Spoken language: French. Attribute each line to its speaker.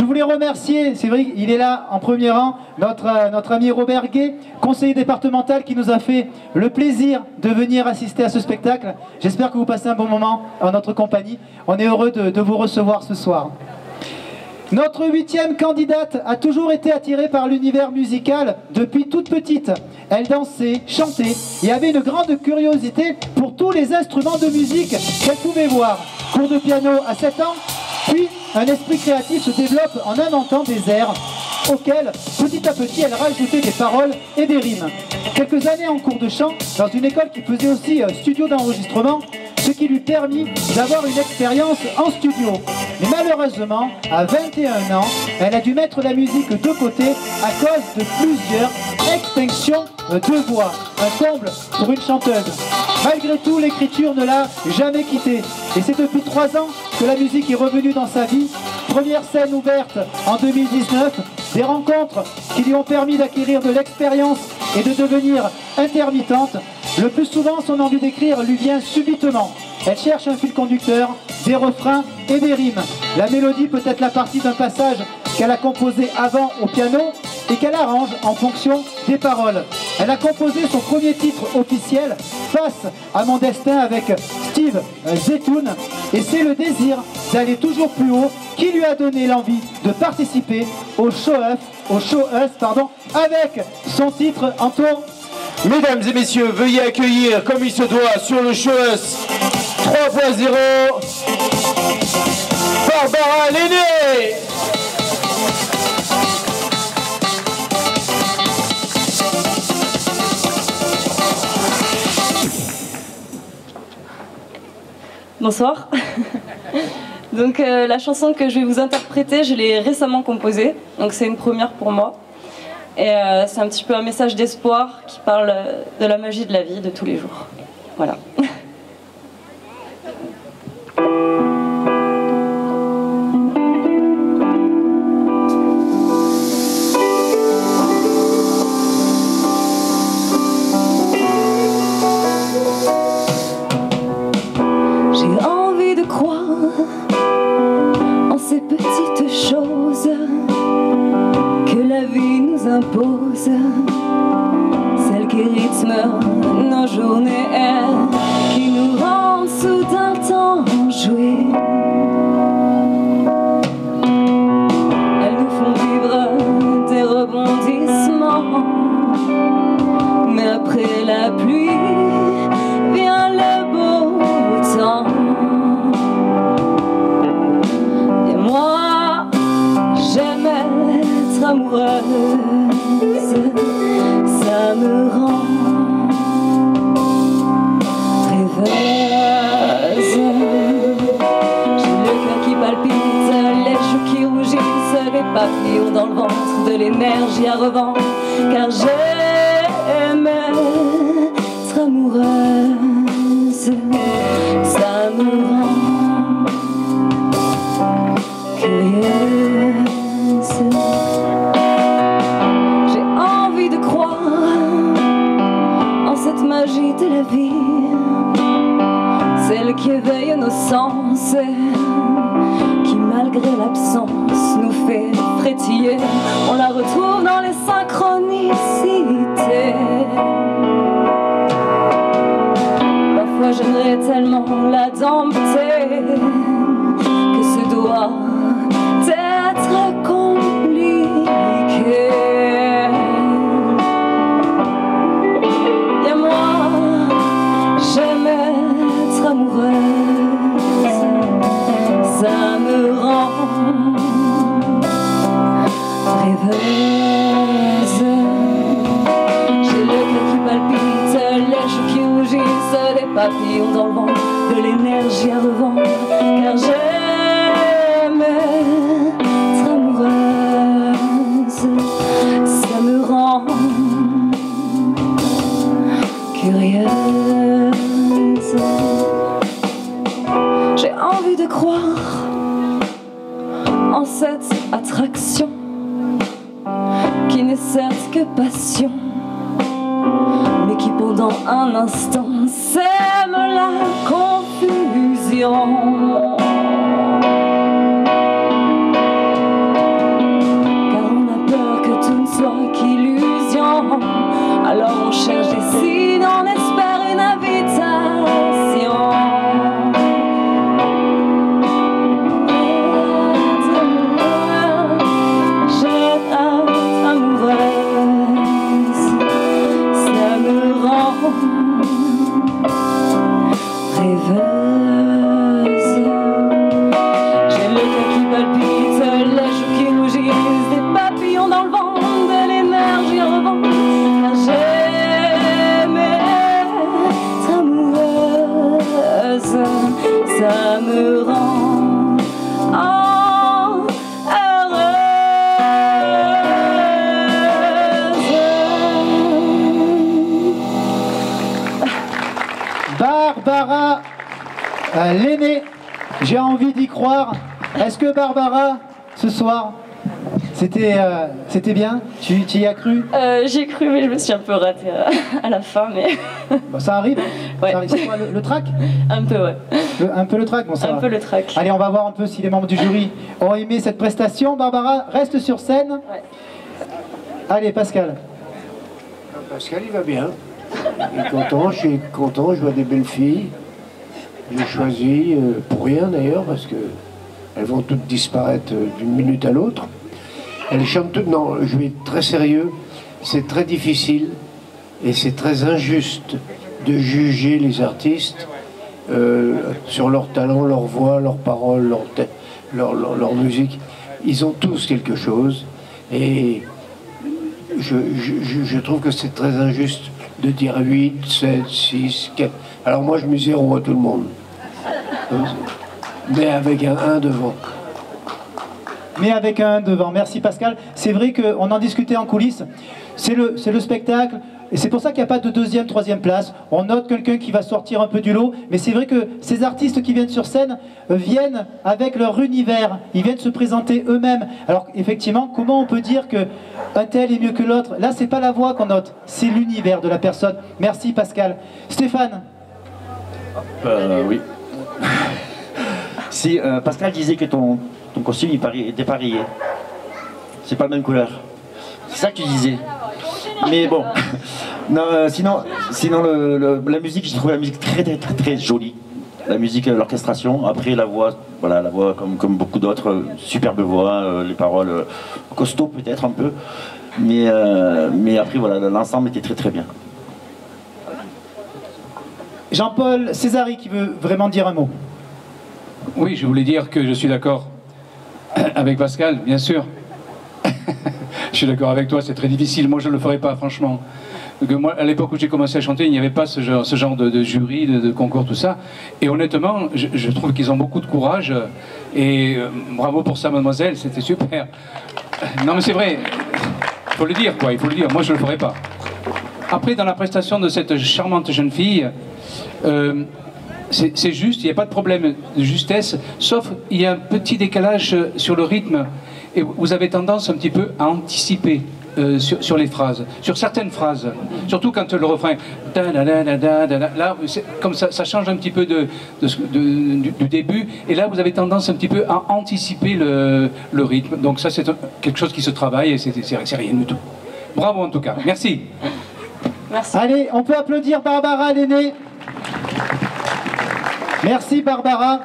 Speaker 1: Je voulais remercier, c'est vrai qu'il est là en premier rang, notre ami Robert Gay, conseiller départemental qui nous a fait le plaisir de venir assister à ce spectacle. J'espère que vous passez un bon moment en notre compagnie. On est heureux de vous recevoir ce soir. Notre 8e candidate a toujours été attirée par l'univers musical depuis toute petite. Elle dansait, chantait et avait une grande curiosité pour tous les instruments de musique qu'elle pouvait voir. Cours de piano à 7 ans, puis un esprit créatif se développe en inventant des airs auxquels, petit à petit, elle rajoutait des paroles et des rimes. Quelques années en cours de chant, dans une école qui faisait aussi studio d'enregistrement, ce qui lui permit d'avoir une expérience en studio. Mais malheureusement, à 21 ans, elle a dû mettre la musique de côté à cause de plusieurs extinctions de voix. Un comble pour une chanteuse. Malgré tout, l'écriture ne l'a jamais quittée. Et c'est depuis 3 ans que la musique est revenue dans sa vie. Première scène ouverte en 2019, des rencontres qui lui ont permis d'acquérir de l'expérience et de devenir intermittente. Le plus souvent, son envie d'écrire lui vient subitement. Elle cherche un fil conducteur, des refrains et des rimes. La mélodie peut être la partie d'un passage qu'elle a composé avant au piano et qu'elle arrange en fonction des paroles. Elle a composé son premier titre officiel, Face à mon destin, avec Steve Zetoun, et c'est le désir d'aller toujours plus haut qui lui a donné l'envie de participer au Show Us, avec son titre en tour.
Speaker 2: Mesdames et messieurs, veuillez accueillir comme il se doit sur le Show Us 3.0 Barbara Lenné.
Speaker 3: Bonsoir. Donc la chanson que je vais vous interpréter, je l'ai récemment composée, donc c'est une première pour moi. Et c'est un petit peu un message d'espoir qui parle de la magie de la vie de tous les jours. Voilà.
Speaker 4: J'ai envie de croire en ces petites choses que la vie nous impose, celles qui rythment nos journées, qui nous rendent soudain enjoués. Elles nous font vivre des rebondissements, mais après la pluie vient le beau temps. Et moi, j'aime être amoureuse, ça me rend rêveuse. J'ai le cœur qui palpite, les joues qui rougissent, les papillons dans le ventre, de l'énergie à revendre, car j'aime être amoureuse, ça me rend curieuse. J'ai envie de croire en cette magie de la vie, celle qui éveille nos sens, qui malgré l'absence nous fait frétiller. On la retrouve dans les synchronicités. Parfois j'aimerais tellement la dompter que ce doit être compliqué. Et moi, j'aime être amoureuse, ça me rend rêveuse. J'ai le cœur qui palpite, les joues qui rougissent, les papillons dans le ventre, de l'énergie à revendre, car j'aime être amoureuse, ça me rend curieuse. J'ai envie de croire en cette attraction qui n'est certes que passion, mais qui pendant un instant sème la confusion. Alors on cherche des signes, on espère une invitation. Jeune amoureuse, ça me rend rêveuse. J'ai le cœur qui palpite, les joues qui rougissent, des papillons dans le vent, de l'énergie à revendre. Car j'aime être amoureuse, ça me rend
Speaker 1: Barbara l'aînée, j'ai envie d'y croire. Est-ce que Barbara, ce soir, c'était bien? Tu y as cru?
Speaker 3: J'ai cru, mais je me suis un peu ratée à la fin, mais...
Speaker 1: Bon, ça arrive.
Speaker 3: Ouais.
Speaker 1: Ça arrive. C'est quoi, le track?
Speaker 3: Un peu, ouais.
Speaker 1: Un peu le track, bon, ça
Speaker 3: Un
Speaker 1: va.
Speaker 3: peu le track.
Speaker 1: Allez, on va voir un peu si les membres du jury ont aimé cette prestation. Barbara, reste sur scène.
Speaker 3: Ouais.
Speaker 1: Allez, Pascal.
Speaker 5: Pascal, il va bien. Il est content, je suis content, je vois des belles filles. J'ai choisi, pour rien d'ailleurs, parce que elles vont toutes disparaître d'une minute à l'autre. Elles chantent toutes, non, je vais être très sérieux, c'est très difficile et c'est très injuste de juger les artistes sur leur talent, leur voix, leurs paroles, leur musique. Ils ont tous quelque chose et je trouve que c'est très injuste de dire 8, 7, 6, 4. Alors moi je mets 0 à tout le monde. Mais avec un 1 devant.
Speaker 1: Mais avec un 1 devant. Merci Pascal. C'est vrai qu'on en discutait en coulisses. C'est le spectacle. Et c'est pour ça qu'il n'y a pas de deuxième, troisième place. On note quelqu'un qui va sortir un peu du lot. Mais c'est vrai que ces artistes qui viennent sur scène viennent avec leur univers. Ils viennent se présenter eux-mêmes. Alors effectivement, comment on peut dire qu'un tel est mieux que l'autre? Là, c'est pas la voix qu'on note. C'est l'univers de la personne. Merci Pascal. Stéphane.
Speaker 6: Oui. Si Pascal disait que ton costume était pas rayé. C'est pas la même couleur. C'est ça que tu disais. Mais bon, non, sinon la musique, j'ai trouvé la musique très jolie. La musique, l'orchestration, après la voix, voilà, la voix comme beaucoup d'autres, superbe voix, les paroles costaud peut-être un peu, mais après voilà, l'ensemble était très bien.
Speaker 1: Jean-Paul Césari qui veut vraiment dire un mot.
Speaker 7: Oui, je voulais dire que je suis d'accord avec Pascal, bien sûr. Je suis d'accord avec toi, c'est très difficile. Moi, je ne le ferai pas, franchement. Que moi, à l'époque où j'ai commencé à chanter, il n'y avait pas ce genre de jury, de concours, tout ça. Et honnêtement, je trouve qu'ils ont beaucoup de courage. Et bravo pour ça, mademoiselle, c'était super. Non, mais c'est vrai. Il faut le dire, quoi. Il faut le dire. Moi, je ne le ferai pas. Après, dans la prestation de cette charmante jeune fille, c'est juste, il n'y a pas de problème de justesse, sauf il y a un petit décalage sur le rythme. Et vous avez tendance un petit peu à anticiper sur les phrases, sur certaines phrases, surtout quand le refrain là, comme ça change un petit peu du début, et là vous avez tendance un petit peu à anticiper le rythme. Donc ça c'est quelque chose qui se travaille et c'est rien du tout. Bravo en tout cas, merci.
Speaker 3: Merci.
Speaker 1: Allez, on peut applaudir Barbara l'aînée. Merci Barbara.